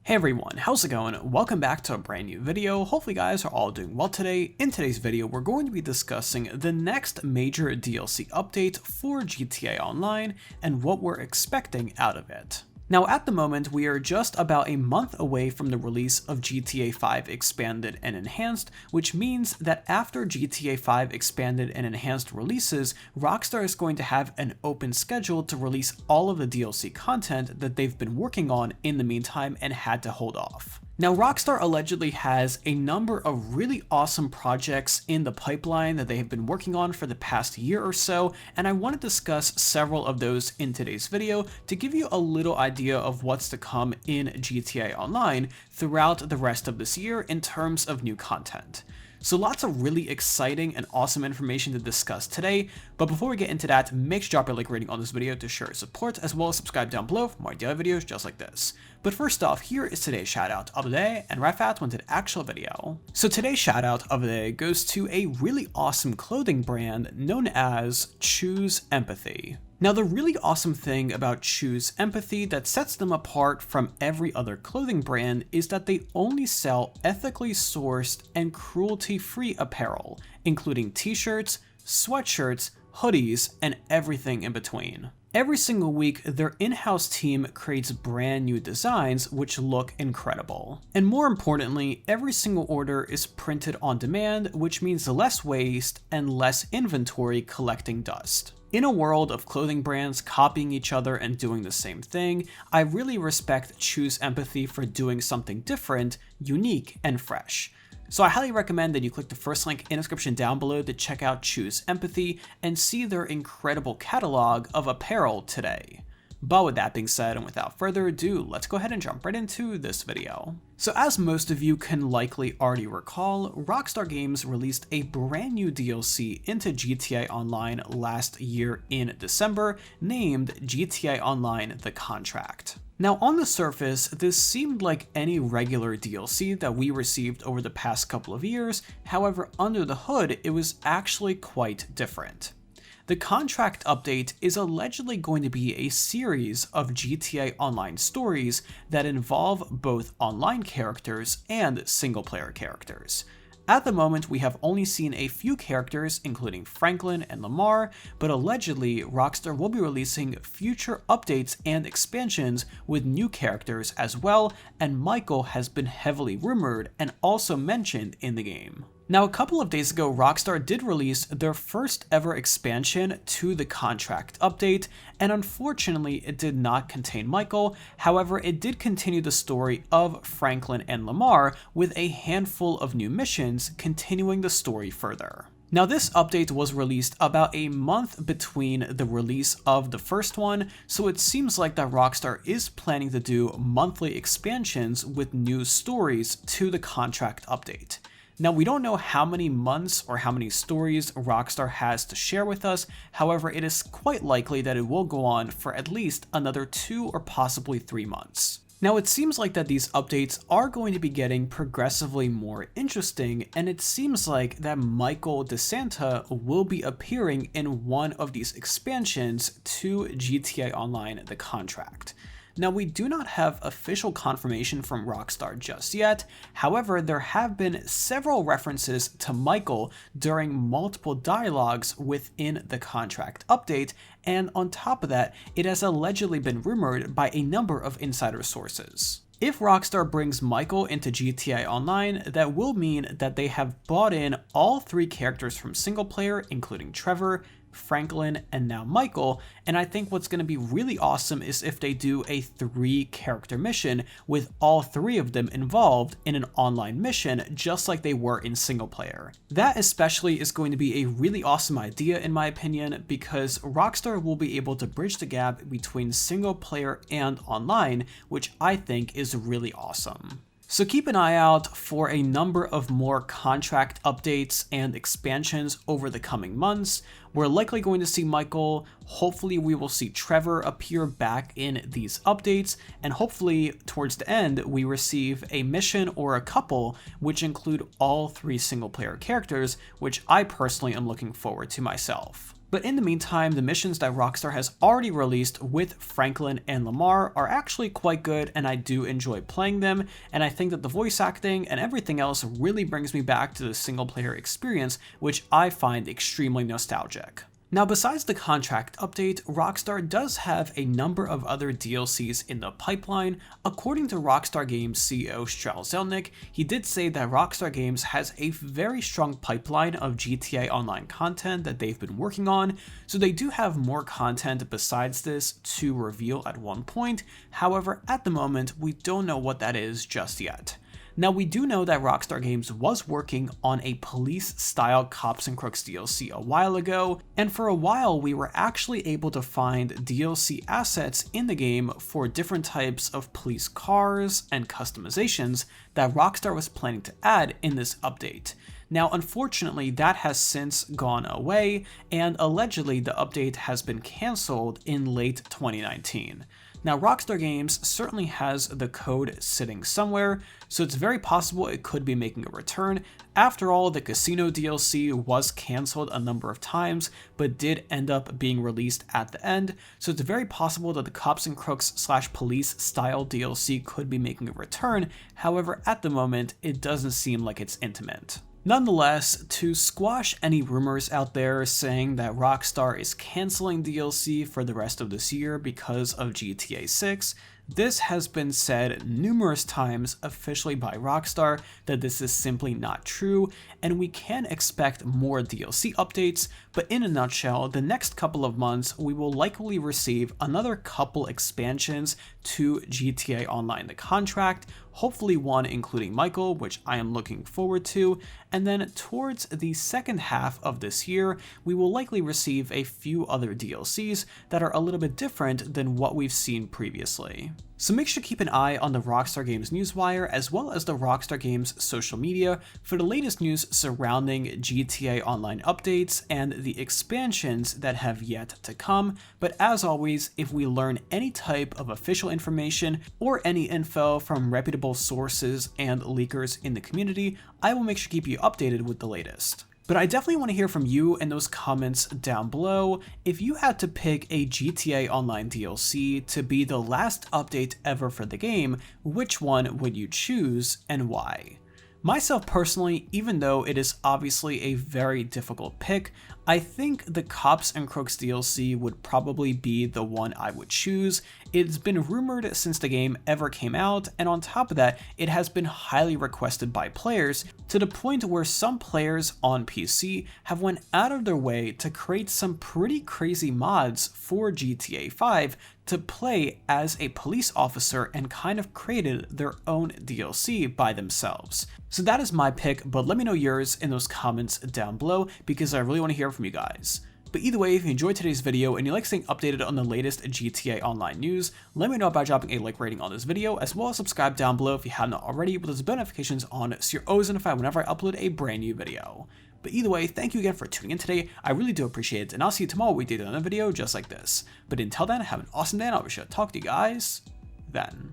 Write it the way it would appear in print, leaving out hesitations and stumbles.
Hey everyone, how's it going? Welcome back to a brand new video. Hopefully you guys are all doing well today. In today's video, we're going to be discussing the next major DLC update for GTA Online and what we're expecting out of it. Now at the moment, we are just about a month away from the release of GTA 5 Expanded and Enhanced, which means that after GTA 5 Expanded and Enhanced releases, Rockstar is going to have an open schedule to release all of the DLC content that they've been working on in the meantime and had to hold off. Now, Rockstar allegedly has a number of really awesome projects in the pipeline that they have been working on for the past year or so, and I want to discuss several of those in today's video to give you a little idea of what's to come in GTA Online throughout the rest of this year in terms of new content. So lots of really exciting and awesome information to discuss today, but before we get into that, make sure to drop a like rating on this video to show your support, as well as subscribe down below for more daily videos just like this. But first off, here is today's shoutout of the day, and right fast into the actual video. So today's shoutout of the day goes to a really awesome clothing brand known as Choose Empathy. Now, the really awesome thing about Choose Empathy that sets them apart from every other clothing brand is that they only sell ethically sourced and cruelty-free apparel, including t-shirts, sweatshirts, hoodies, and everything in between. Every single week, their in-house team creates brand new designs which look incredible. And more importantly, every single order is printed on demand, which means less waste and less inventory collecting dust. In a world of clothing brands copying each other and doing the same thing, I really respect Choose Empathy for doing something different, unique, and fresh. So I highly recommend that you click the first link in the description down below to check out Choose Empathy and see their incredible catalog of apparel today. But with that being said, and without further ado, let's go ahead and jump right into this video. So as most of you can likely already recall, Rockstar Games released a brand new DLC into GTA Online last year in December, named GTA Online: The Contract. Now on the surface, this seemed like any regular DLC that we received over the past couple of years, however under the hood it was actually quite different. The contract update is allegedly going to be a series of GTA Online stories that involve both online characters and single-player characters. At the moment, we have only seen a few characters, including Franklin and Lamar, but allegedly, Rockstar will be releasing future updates and expansions with new characters as well, and Michael has been heavily rumored and also mentioned in the game. Now, a couple of days ago, Rockstar did release their first ever expansion to the contract update, and unfortunately it did not contain Michael. However, it did continue the story of Franklin and Lamar with a handful of new missions, continuing the story further. Now, this update was released about a month between the release of the first one, so it seems like that Rockstar is planning to do monthly expansions with new stories to the contract update. Now, we don't know how many months or how many stories Rockstar has to share with us, however, it is quite likely that it will go on for at least another 2 or possibly 3 months. Now, it seems like that these updates are going to be getting progressively more interesting, and it seems like that Michael DeSanta will be appearing in one of these expansions to GTA Online: The Contract. Now, we do not have official confirmation from Rockstar just yet, however, there have been several references to Michael during multiple dialogues within the contract update, and on top of that, it has allegedly been rumored by a number of insider sources. If Rockstar brings Michael into GTA Online, that will mean that they have brought in all 3 characters from single player, including Trevor, Franklin, and now Michael, and I think what's going to be really awesome is if they do a 3-character mission with all 3 of them involved in an online mission just like they were in single player. That especially is going to be a really awesome idea in my opinion, because Rockstar will be able to bridge the gap between single player and online, which I think is really awesome. So keep an eye out for a number of more contract updates and expansions over the coming months. We're likely going to see Michael, hopefully we will see Trevor appear back in these updates, and hopefully towards the end we receive a mission or a couple which include all 3 single player characters, which I personally am looking forward to myself. But in the meantime, the missions that Rockstar has already released with Franklin and Lamar are actually quite good, and I do enjoy playing them, and I think that the voice acting and everything else really brings me back to the single player experience, which I find extremely nostalgic. Now, besides the contract update, Rockstar does have a number of other DLCs in the pipeline. According to Rockstar Games CEO Strauss Zelnick, he did say that Rockstar Games has a very strong pipeline of GTA Online content that they've been working on, so they do have more content besides this to reveal at one point. However, at the moment, we don't know what that is just yet. Now, we do know that Rockstar Games was working on a police-style Cops and Crooks DLC a while ago, and for a while we were actually able to find DLC assets in the game for different types of police cars and customizations that Rockstar was planning to add in this update. Now, unfortunately, that has since gone away, and allegedly the update has been cancelled in late 2019. Now, Rockstar Games certainly has the code sitting somewhere, so it's very possible it could be making a return. After all, the Casino DLC was cancelled a number of times, but did end up being released at the end, so it's very possible that the Cops and Crooks / police style DLC could be making a return. However, at the moment, it doesn't seem like it's intimate. Nonetheless, to squash any rumors out there saying that Rockstar is canceling DLC for the rest of this year because of GTA 6, this has been said numerous times officially by Rockstar that this is simply not true, and we can expect more DLC updates, but in a nutshell, the next couple of months we will likely receive another couple expansions to GTA Online the contract, hopefully one including Michael, which I am looking forward to, and then towards the second half of this year, we will likely receive a few other DLCs that are a little bit different than what we've seen previously. So make sure to keep an eye on the Rockstar Games newswire as well as the Rockstar Games social media for the latest news surrounding GTA Online updates and the expansions that have yet to come. But as always, if we learn any type of official information or any info from reputable sources and leakers in the community, I will make sure to keep you updated with the latest. But I definitely want to hear from you in those comments down below. If you had to pick a GTA Online DLC to be the last update ever for the game, which one would you choose and why? Myself personally, even though it is obviously a very difficult pick, I think the Cops and Crooks DLC would probably be the one I would choose. It's been rumored since the game ever came out, and on top of that, it has been highly requested by players to the point where some players on PC have went out of their way to create some pretty crazy mods for GTA 5 to play as a police officer and kind of created their own DLC by themselves. So that is my pick, but let me know yours in those comments down below because I really want to hear from you guys. But either way, if you enjoyed today's video and you like staying updated on the latest GTA Online news, let me know by dropping a like rating on this video, as well as subscribe down below if you haven't already with those bell notifications on so you're always notified whenever I upload a brand new video. But either way, thank you again for tuning in today, I really do appreciate it, and I'll see you tomorrow with another video just like this. But until then, have an awesome day and I'll be sure to talk to you guys then.